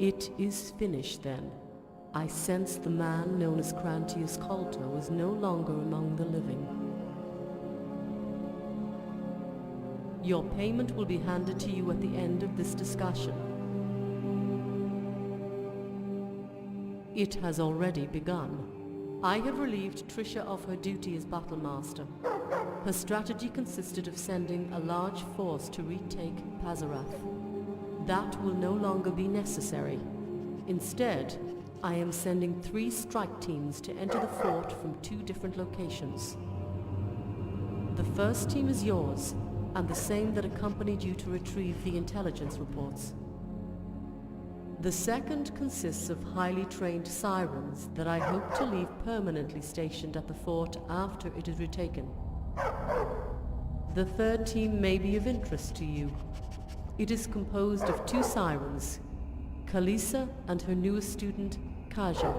It is finished then. I sensed the man known as Crantius Coulter was no longer among the living. Your payment will be handed to you at the end of this discussion. It has already begun. I have relieved Trisha of her duty as Battlemaster. Her strategy consisted of sending a large force to retake Pazarath. That will no longer be necessary. Instead, I am sending 3 strike teams to enter the fort from 2 different locations. The first team is yours, and the same that accompanied you to retrieve the intelligence reports. The second consists of highly trained sirens that I hope to leave permanently stationed at the fort after it is retaken. The third team may be of interest to you. It is composed of 2 sirens, Kalisa and her newest student, Kaja.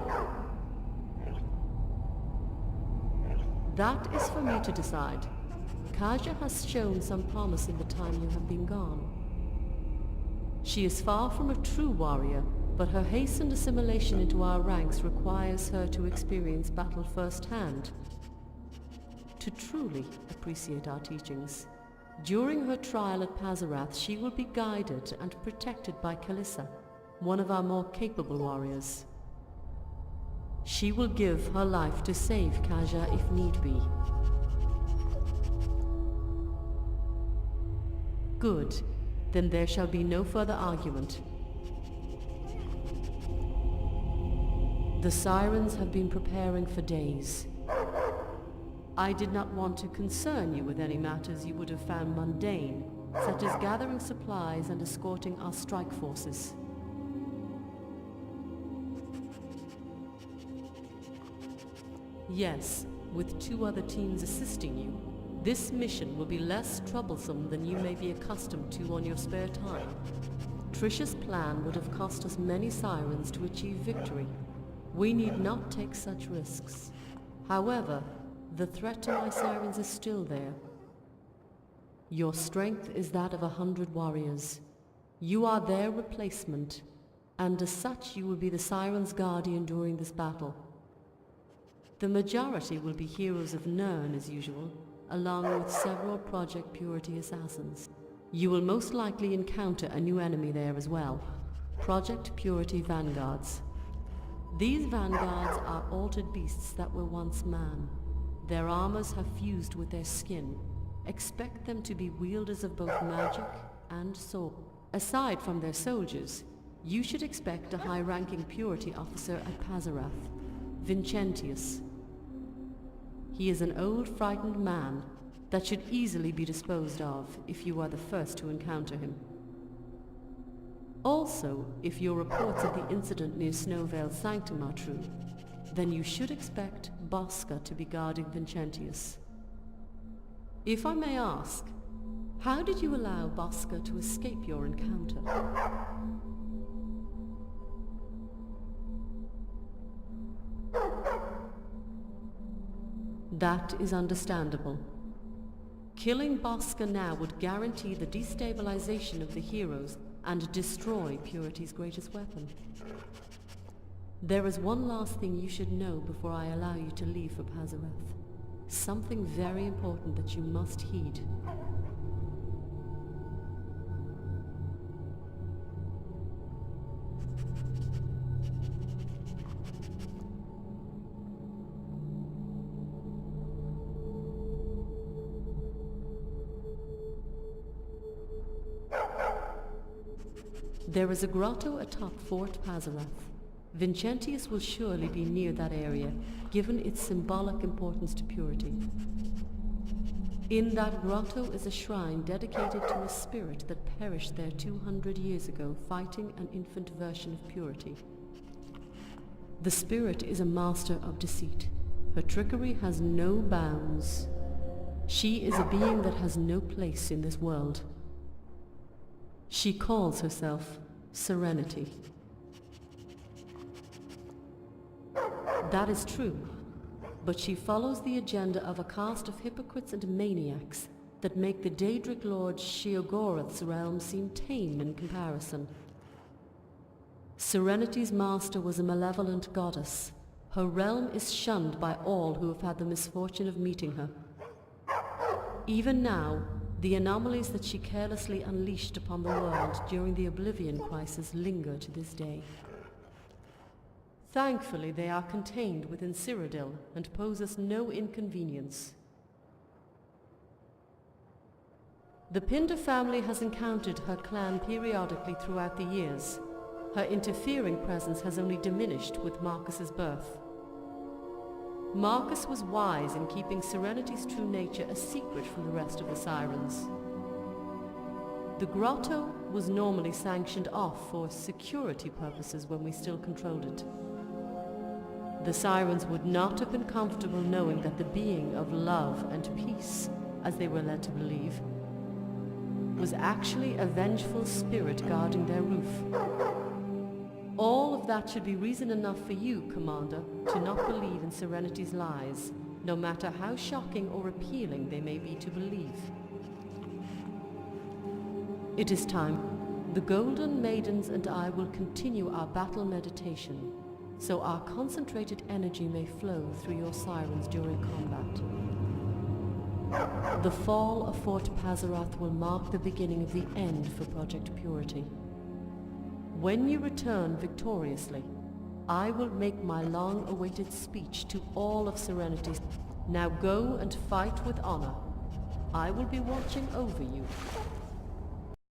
That is for me to decide. Kaja has shown some promise in the time you have been gone. She is far from a true warrior, but her hastened assimilation into our ranks requires her to experience battle firsthand, to truly appreciate our teachings. During her trial at Pazarath, she will be guided and protected by Kalisa, one of our more capable warriors. She will give her life to save Kaja if need be. Good. Then there shall be no further argument. The sirens have been preparing for days. I did not want to concern you with any matters you would have found mundane, such as gathering supplies and escorting our strike forces. Yes, with 2 other teams assisting you, this mission will be less troublesome than you may be accustomed to on your spare time. Trisha's plan would have cost us many sirens to achieve victory. We need not take such risks. However, the threat to my sirens is still there. Your strength is that of 100 warriors. You are their replacement, and as such you will be the sirens' guardian during this battle. The majority will be heroes of Nirn as usual, along with several Project Purity assassins. You will most likely encounter a new enemy there as well, Project Purity Vanguards. These vanguards are altered beasts that were once man. Their armors have fused with their skin. Expect them to be wielders of both magic and sword. Aside from their soldiers, you should expect a high-ranking Purity officer at Pazarath, Vincentius. He is an old, frightened man that should easily be disposed of if you are the first to encounter him. Also, if your reports of the incident near Snowvale Sanctum are true, then you should expect Bosca to be guarding Vincentius. If I may ask, how did you allow Bosca to escape your encounter? That is understandable. Killing Bosca now would guarantee the destabilization of the heroes and destroy Purity's greatest weapon. There is one last thing you should know before I allow you to leave for Pazareth. Something very important that you must heed. There is a grotto atop Fort Pazareth. Vincentius will surely be near that area, given its symbolic importance to Purity. In that grotto is a shrine dedicated to a spirit that perished there 200 years ago, fighting an infant version of Purity. The spirit is a master of deceit. Her trickery has no bounds. She is a being that has no place in this world. She calls herself Serenity. That is true, but she follows the agenda of a caste of hypocrites and maniacs that make the Daedric Lord Sheogorath's realm seem tame in comparison. Serenity's master was a malevolent goddess. Her realm is shunned by all who have had the misfortune of meeting her. Even now, the anomalies that she carelessly unleashed upon the world during the Oblivion Crisis linger to this day. Thankfully, they are contained within Cyrodiil and pose us no inconvenience. The Pinder family has encountered her clan periodically throughout the years. Her interfering presence has only diminished with Marcus's birth. Marcus was wise in keeping Serenity's true nature a secret from the rest of the Sirens. The grotto was normally sanctioned off for security purposes when we still controlled it. The Sirens would not have been comfortable knowing that the being of love and peace, as they were led to believe, was actually a vengeful spirit guarding their roof. All of that should be reason enough for you, Commander, to not believe in Serenity's lies, no matter how shocking or appealing they may be to believe. It is time. The Golden Maidens and I will continue our battle meditation, so our concentrated energy may flow through your sirens during combat. The fall of Fort Pazareth will mark the beginning of the end for Project Purity. When you return victoriously, I will make my long-awaited speech to all of Serenity. Now go and fight with honor. I will be watching over you.